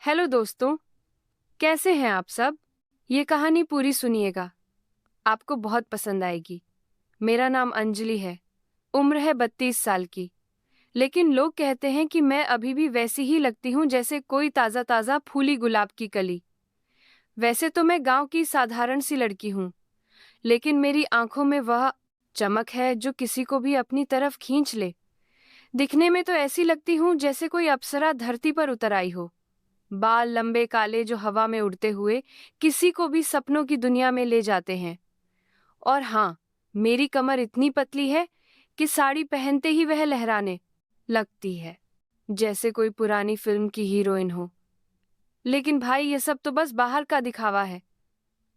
Hello दोस्तों, कैसे हैं आप सब। ये कहानी पूरी सुनिएगा, आपको बहुत पसंद आएगी। मेरा नाम अंजलि है, उम्र है 32 साल की। लेकिन लोग कहते हैं कि मैं अभी भी वैसी ही लगती हूँ जैसे कोई ताज़ा ताज़ा फूली गुलाब की कली। वैसे तो मैं गांव की साधारण सी लड़की हूँ, लेकिन मेरी आंखों में वह चमक है जो किसी को भी अपनी तरफ खींच ले। दिखने में तो ऐसी लगती हूँ जैसे कोई अप्सरा धरती पर उतर आई हो। बाल लंबे काले जो हवा में उड़ते हुए किसी को भी सपनों की दुनिया में ले जाते हैं। और हाँ, मेरी कमर इतनी पतली है कि साड़ी पहनते ही वह लहराने लगती है, जैसे कोई पुरानी फिल्म की हीरोइन हो। लेकिन भाई, ये सब तो बस बाहर का दिखावा है।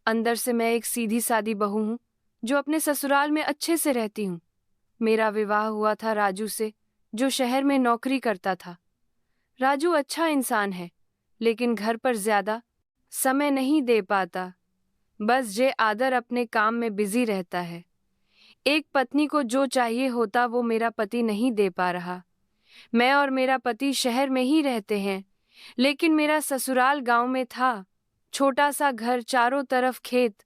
अंदर से मैं एक सीधी सादी बहू हूँ जो अपने ससुराल में अच्छे से रहती हूँ। मेरा विवाह हुआ था राजू से, जो शहर में नौकरी करता था। राजू अच्छा इंसान है, लेकिन घर पर ज्यादा समय नहीं दे पाता। बस जे आदर अपने काम में बिजी रहता है। एक पत्नी को जो चाहिए होता वो मेरा पति नहीं दे पा रहा। मैं और मेरा पति शहर में ही रहते हैं, लेकिन मेरा ससुराल गांव में था। छोटा सा घर, चारों तरफ खेत।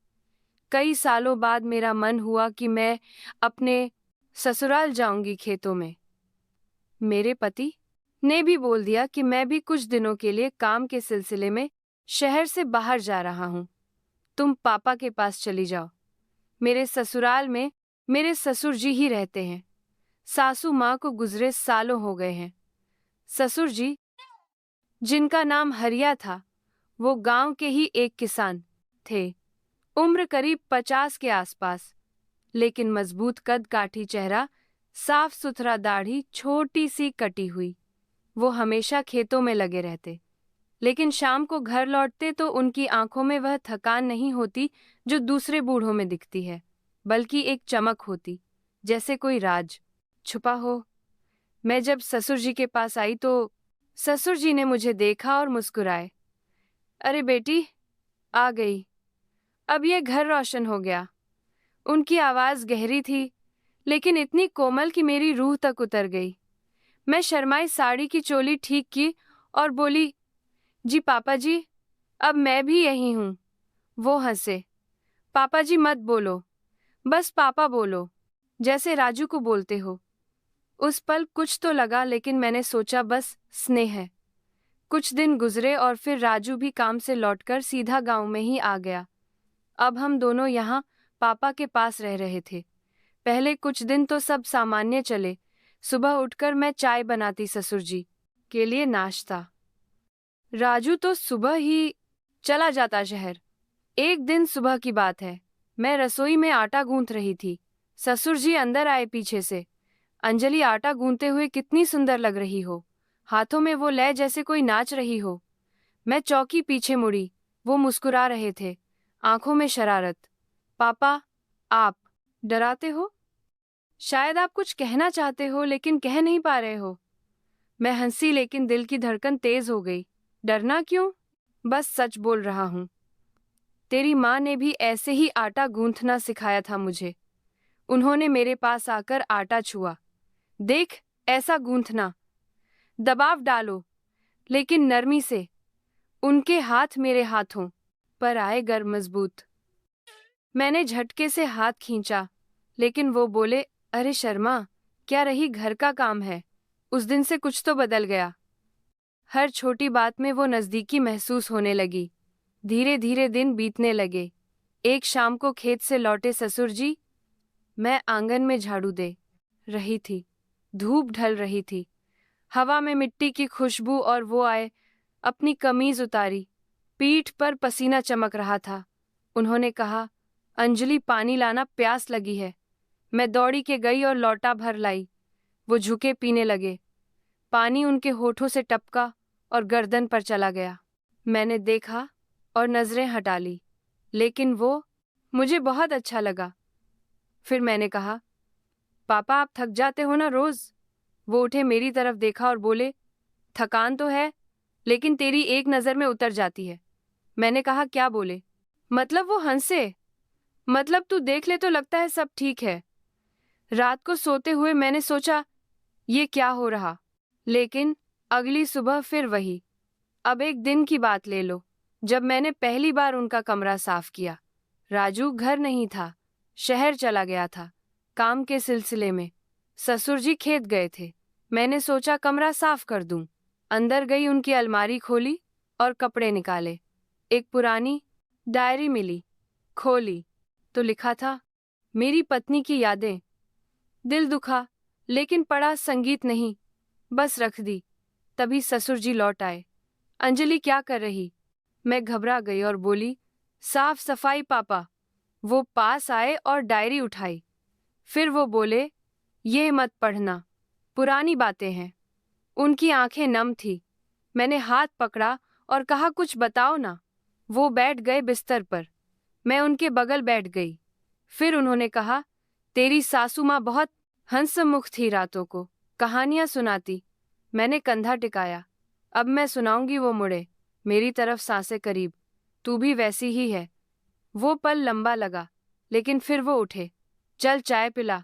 कई सालों बाद मेरा मन हुआ कि मैं अपने ससुराल जाऊंगी खेतों में। मेरे पति ने भी बोल दिया कि मैं भी कुछ दिनों के लिए काम के सिलसिले में शहर से बाहर जा रहा हूँ। तुम पापा के पास चली जाओ। मेरे ससुराल में मेरे ससुर जी ही रहते हैं। सासू माँ को गुजरे सालों हो गए हैं। ससुर जी, जिनका नाम हरिया था, वो गांव के ही एक किसान थे। उम्र करीब 50 के आसपास, लेकिन मजबूत कद काठी चेहरा, साफ सुथरा दाढ़ी छोटी सी कटी हुई। वो हमेशा खेतों में लगे रहते, लेकिन शाम को घर लौटते तो उनकी आंखों में वह थकान नहीं होती जो दूसरे बूढ़ों में दिखती है, बल्कि एक चमक होती, जैसे कोई राज छुपा हो। मैं जब ससुर जी के पास आई तो ससुर जी ने मुझे देखा और मुस्कुराए। अरे बेटी, आ गई। अब ये घर रोशन हो गया। उनकी आवाज गहरी थी, लेकिन इतनी कोमल कि मेरी रूह तक उतर गई। मैं शर्माई साड़ी की चोली ठीक की और बोली, जी पापा जी, अब मैं भी यही हूँ। वो हंसे। पापा जी मत बोलो, बस पापा बोलो, जैसे राजू को बोलते हो। उस पल कुछ तो लगा, लेकिन मैंने सोचा बस स्नेह है। कुछ दिन गुजरे और फिर राजू भी काम से लौटकर सीधा गांव में ही आ गया। अब हम दोनों यहाँ पापा के पास रह रहे थे। पहले कुछ दिन तो सब सामान्य चले। सुबह उठकर मैं चाय बनाती ससुर जी के लिए नाश्ता। राजू तो सुबह ही चला जाता शहर। एक दिन सुबह की बात है, मैं रसोई में आटा गूंथ रही थी। ससुर जी अंदर आए पीछे से। अंजलि, आटा गूंथते हुए कितनी सुंदर लग रही हो। हाथों में वो लय जैसे कोई नाच रही हो। मैं चौकी पीछे मुड़ी। वो मुस्कुरा रहे थे, आंखों में शरारत। पापा, आप डराते हो? शायद आप कुछ कहना चाहते हो लेकिन कह नहीं पा रहे हो। मैं हंसी, लेकिन दिल की धड़कन तेज हो गई। डरना क्यों? बस सच बोल रहा हूँ। तेरी माँ ने भी ऐसे ही आटा गूंथना सिखाया था मुझे। उन्होंने मेरे पास आकर आटा छुआ। देख, ऐसा गूंथना, दबाव डालो, लेकिन नरमी से। उनके हाथ मेरे हाथों पर आए गर्म मजबूत। मैंने झटके से हाथ खींचा, लेकिन वो बोले, अरे शर्मा, क्या रही घर का काम है। उस दिन से कुछ तो बदल गया। हर छोटी बात में वो नज़दीकी महसूस होने लगी। धीरे धीरे दिन बीतने लगे। एक शाम को खेत से लौटे ससुर जी। मैं आंगन में झाड़ू दे रही थी। धूप ढल रही थी, हवा में मिट्टी की खुशबू, और वो आए। अपनी कमीज उतारी, पीठ पर पसीना चमक रहा था। उन्होंने कहा, अंजलि पानी लाना, प्यास लगी है। मैं दौड़ी के गई और लौटा भर लाई। वो झुके पीने लगे। पानी उनके होठों से टपका और गर्दन पर चला गया। मैंने देखा और नजरें हटा ली, लेकिन वो मुझे बहुत अच्छा लगा। फिर मैंने कहा, पापा आप थक जाते हो ना रोज। वो उठे, मेरी तरफ देखा और बोले, थकान तो है, लेकिन तेरी एक नजर में उतर जाती है। मैंने कहा, क्या बोले? मतलब वो हंसे। मतलब तू देख ले तो लगता है सब ठीक है। रात को सोते हुए मैंने सोचा, ये क्या हो रहा। लेकिन अगली सुबह फिर वही। अब एक दिन की बात ले लो, जब मैंने पहली बार उनका कमरा साफ किया। राजू घर नहीं था, शहर चला गया था काम के सिलसिले में। ससुर जी खेत गए थे। मैंने सोचा कमरा साफ कर दूं। अंदर गई, उनकी अलमारी खोली और कपड़े निकाले। एक पुरानी डायरी मिली, खोली तो लिखा था, मेरी पत्नी की यादें। दिल दुखा, लेकिन पढ़ा संगीत नहीं, बस रख दी। तभी ससुर जी लौट आए। अंजलि क्या कर रही? मैं घबरा गई और बोली, साफ सफाई पापा। वो पास आए और डायरी उठाई। फिर वो बोले, ये मत पढ़ना, पुरानी बातें हैं। उनकी आंखें नम थी। मैंने हाथ पकड़ा और कहा, कुछ बताओ ना। वो बैठ गए बिस्तर पर। मैं उनके बगल बैठ गई। फिर उन्होंने कहा, तेरी सासू माँ बहुत हंसमुख थी, रातों को कहानियां सुनाती। मैंने कंधा टिकाया। अब मैं सुनाऊंगी। वो मुड़े, मेरी तरफ, सांसें करीब। तू भी वैसी ही है। वो पल लंबा लगा, लेकिन फिर वो उठे। चल चाय पिला।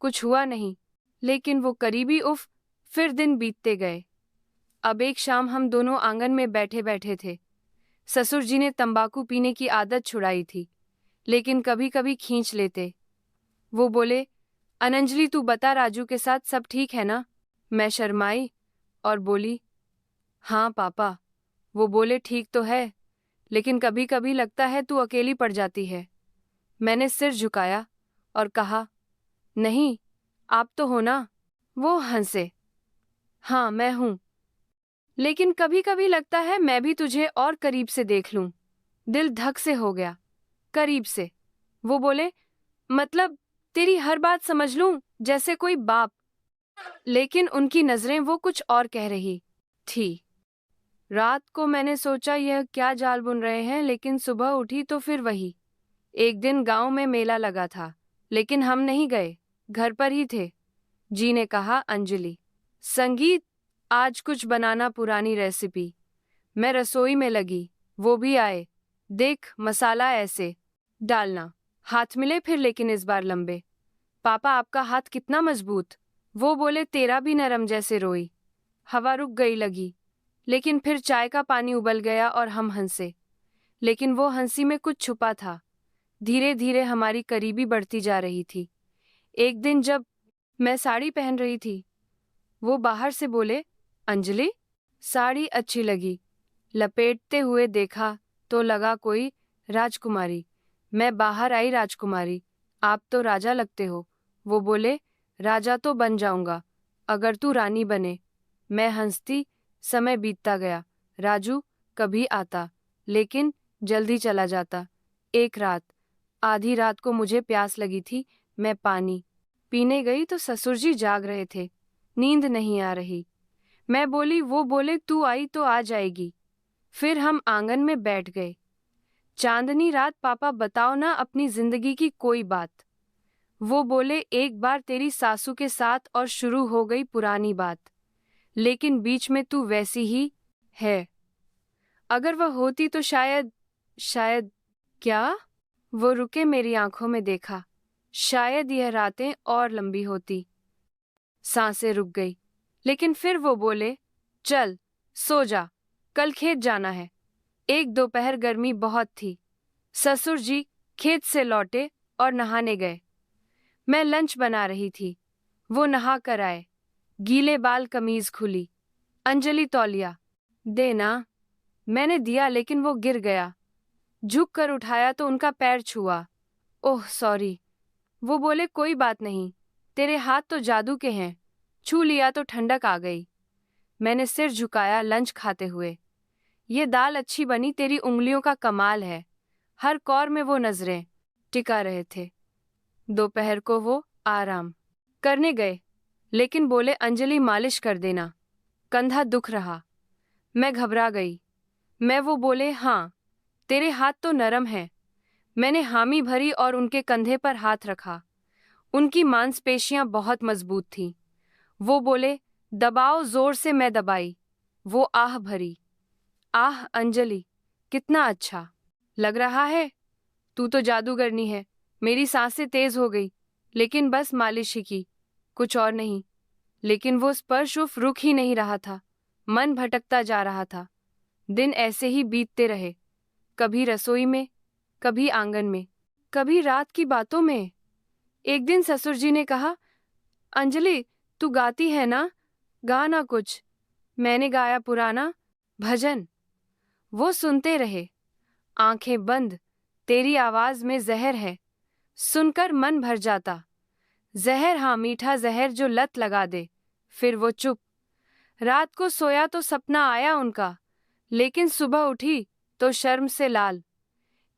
कुछ हुआ नहीं, लेकिन वो करीबी उफ। फिर दिन बीतते गए। अब एक शाम हम दोनों आंगन में बैठे बैठे थे। ससुर जी ने तंबाकू पीने की आदत छुड़ाई थी, लेकिन कभी कभी खींच लेते। वो बोले, अनंजलि तू बता, राजू के साथ सब ठीक है ना? मैं शर्माई और बोली, हाँ पापा। वो बोले, ठीक तो है, लेकिन कभी कभी लगता है तू अकेली पड़ जाती है। मैंने सिर झुकाया और कहा, नहीं, आप तो हो ना। वो हंसे, हाँ मैं हूं, लेकिन कभी कभी लगता है मैं भी तुझे और करीब से देख लूं। दिल धक से हो गया। करीब से? वो बोले, मतलब तेरी हर बात समझ लूं, जैसे कोई बाप। लेकिन उनकी नजरें वो कुछ और कह रही थी। रात को मैंने सोचा यह क्या जाल बुन रहे हैं, लेकिन सुबह उठी तो फिर वही। एक दिन गांव में मेला लगा था, लेकिन हम नहीं गए, घर पर ही थे। जी ने कहा, अंजलि संगीत, आज कुछ बनाना, पुरानी रेसिपी। मैं रसोई में लगी। वो भी आए। देख, मसाला ऐसे डालना। हाथ मिले फिर, लेकिन इस बार लंबे। पापा आपका हाथ कितना मजबूत। वो बोले, तेरा भी नरम जैसे रोई। हवा रुक गई लगी, लेकिन फिर चाय का पानी उबल गया और हम हंसे। लेकिन वो हंसी में कुछ छुपा था। धीरे धीरे हमारी करीबी बढ़ती जा रही थी। एक दिन जब मैं साड़ी पहन रही थी, वो बाहर से बोले, अंजलि साड़ी अच्छी लगी। लपेटते हुए देखा तो लगा कोई राजकुमारी। मैं बाहर आई, राजकुमारी आप तो राजा लगते हो। वो बोले, राजा तो बन जाऊंगा अगर तू रानी बने। मैं हंसती। समय बीतता गया। राजू कभी आता, लेकिन जल्दी चला जाता। एक रात, आधी रात को मुझे प्यास लगी थी। मैं पानी पीने गई तो ससुर जी जाग रहे थे। नींद नहीं आ रही। मैं बोली, वो बोले, तू आई तो आ जाएगी। फिर हम आंगन में बैठ गए। चांदनी रात, पापा बताओ ना अपनी जिंदगी की कोई बात। वो बोले, एक बार तेरी सासू के साथ और शुरू हो गई पुरानी बात, लेकिन बीच में तू वैसी ही है। अगर वह होती तो शायद शायद क्या? वो रुके, मेरी आंखों में देखा। शायद यह रातें और लंबी होती। सांसें रुक गई, लेकिन फिर वो बोले, चल सो जा, कल खेत जाना है। एक दोपहर गर्मी बहुत थी। ससुर जी खेत से लौटे और नहाने गए। मैं लंच बना रही थी। वो नहा कर आए। गीले बाल, कमीज खुली। अंजलि तौलिया देना। मैंने दिया, लेकिन वो गिर गया। झुक कर उठाया तो उनका पैर छुआ। Oh sorry. वो बोले, कोई बात नहीं, तेरे हाथ तो जादू के हैं। छू लिया तो ठंडक आ गई। मैंने सिर झुकाया लंच खाते हुए। ये दाल अच्छी बनी, तेरी उंगलियों का कमाल है। हर कौर में वो नजरें टिका रहे थे। दोपहर को वो आराम करने गए, लेकिन बोले, अंजलि मालिश कर देना, कंधा दुख रहा। मैं घबरा गई। वो बोले, हाँ तेरे हाथ तो नरम हैं। मैंने हामी भरी और उनके कंधे पर हाथ रखा। उनकी मांसपेशियां बहुत मजबूत थीं। वो बोले, दबाओ जोर से। मैं दबाई। वो आह भरी। आह अंजलि, कितना अच्छा लग रहा है। तू तो जादूगरनी है। मेरी सांसें तेज हो गई, लेकिन बस मालिश ही की, कुछ और नहीं। लेकिन वो स्पर्श उफ रुक ही नहीं रहा था। मन भटकता जा रहा था। दिन ऐसे ही बीतते रहे, कभी रसोई में, कभी आंगन में, कभी रात की बातों में। एक दिन ससुर जी ने कहा, अंजलि, तू गाती है ना, गा ना कुछ। मैंने गाया पुराना भजन। वो सुनते रहे, आंखें बंद। तेरी आवाज में जहर है, सुनकर मन भर जाता। जहर, हाँ, मीठा जहर जो लत लगा दे। फिर वो चुप। रात को सोया तो सपना आया उनका, लेकिन सुबह उठी तो शर्म से लाल।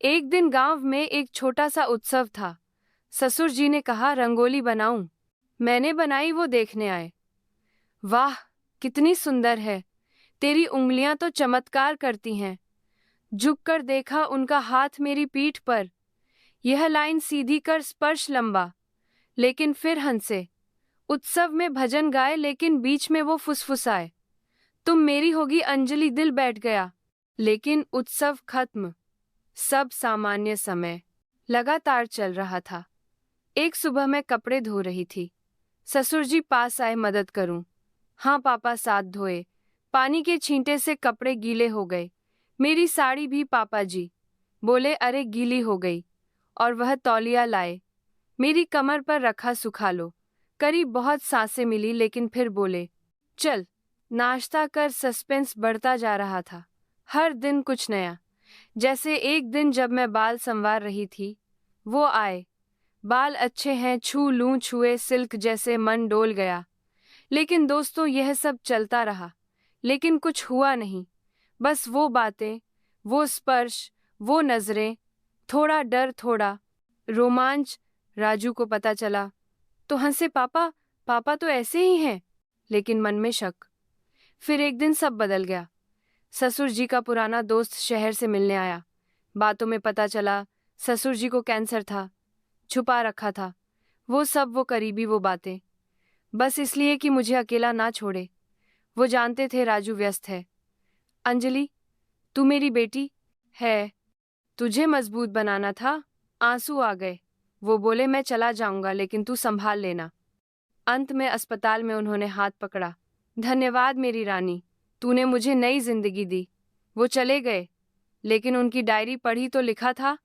एक दिन गांव में एक छोटा सा उत्सव था। ससुर जी ने कहा, रंगोली बनाऊं। मैंने बनाई, वो देखने आए। वाह, कितनी सुंदर है, तेरी उंगलियां तो चमत्कार करती हैं। झुककर देखा उनका हाथ मेरी पीठ पर। यह लाइन सीधी कर, स्पर्श लंबा। लेकिन फिर हंसे। उत्सव में भजन गाए, लेकिन बीच में वो फुसफुसाए, तुम मेरी होगी अंजलि। दिल बैठ गया। लेकिन उत्सव खत्म। सब सामान्य समय लगातार चल रहा था। एक सुबह मैं कपड़े धो रही थी। ससुर जी पास आए, मदद करूं। हाँ पापा साथ धोए। पानी के छींटे से कपड़े गीले हो गए। मेरी साड़ी भी। पापा जी बोले, अरे गीली हो गई। और वह तौलिया लाए, मेरी कमर पर रखा, सुखा लो। करीब बहुत सांसें मिली, लेकिन फिर बोले, चल नाश्ता कर। सस्पेंस बढ़ता जा रहा था, हर दिन कुछ नया। जैसे एक दिन जब मैं बाल संवार रही थी, वो आए। बाल अच्छे हैं, छू लूं, छुए सिल्क जैसे, मन डोल गया। लेकिन दोस्तों, यह सब चलता रहा, लेकिन कुछ हुआ नहीं। बस वो बातें, वो स्पर्श, वो नजरें, थोड़ा डर, थोड़ा रोमांच। राजू को पता चला तो हंसे, पापा, पापा तो ऐसे ही हैं। लेकिन मन में शक। फिर एक दिन सब बदल गया। ससुर जी का पुराना दोस्त शहर से मिलने आया। बातों में पता चला ससुर जी को कैंसर था, छुपा रखा था। वो सब, वो करीबी, वो बातें, बस इसलिए कि मुझे अकेला ना छोड़े। वो जानते थे राजू व्यस्त है। अंजलि, तू मेरी बेटी है, तुझे मजबूत बनाना था। आंसू आ गए। वो बोले, मैं चला जाऊंगा, लेकिन तू संभाल लेना। अंत में अस्पताल में उन्होंने हाथ पकड़ा। धन्यवाद मेरी रानी, तूने मुझे नई जिंदगी दी। वो चले गए, लेकिन उनकी डायरी पढ़ी तो लिखा था,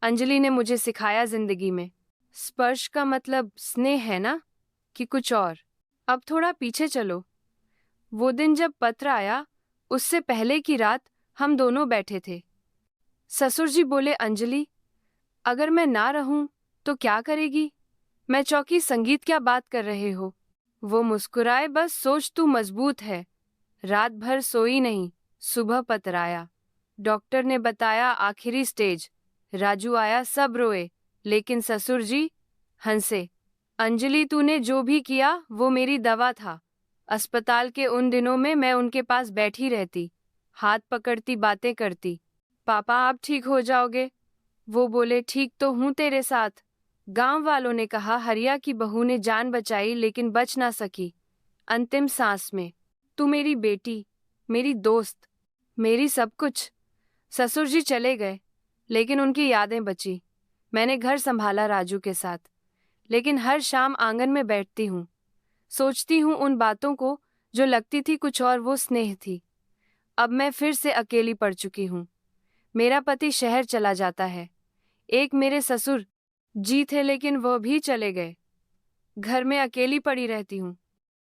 अंजलि ने मुझे सिखाया जिंदगी में स्पर्श का मतलब स्नेह है ना, कि कुछ और। अब थोड़ा पीछे चलो। वो दिन जब पत्र आया, उससे पहले की रात हम दोनों बैठे थे। ससुर जी बोले, अंजलि, अगर मैं ना रहूं तो क्या करेगी? मैं चौकी, संगीत, क्या बात कर रहे हो? वो मुस्कुराए, बस सोच, तू मजबूत है। रात भर सोई नहीं। सुबह पत्र आया। डॉक्टर ने बताया आखिरी स्टेज। राजू आया, सब रोए, लेकिन ससुर जी हंसे। अंजलि, तूने जो भी किया वो मेरी दवा था। अस्पताल के उन दिनों में मैं उनके पास बैठी रहती, हाथ पकड़ती, बातें करती। पापा, आप ठीक हो जाओगे? वो बोले, ठीक तो हूं तेरे साथ। गांव वालों ने कहा, हरिया की बहू ने जान बचाई, लेकिन बच ना सकी अंतिम सांस में। तू मेरी बेटी, मेरी दोस्त, मेरी सब कुछ। ससुर जी चले गए, लेकिन उनकी यादें बची। मैंने घर संभाला राजू के साथ, लेकिन हर शाम आंगन में बैठती हूँ, सोचती हूँ उन बातों को जो लगती थी कुछ और, वो स्नेह थी। अब मैं फिर से अकेली पड़ चुकी हूँ। मेरा पति शहर चला जाता है। एक मेरे ससुर जी थे, लेकिन वह भी चले गए। घर में अकेली पड़ी रहती हूँ।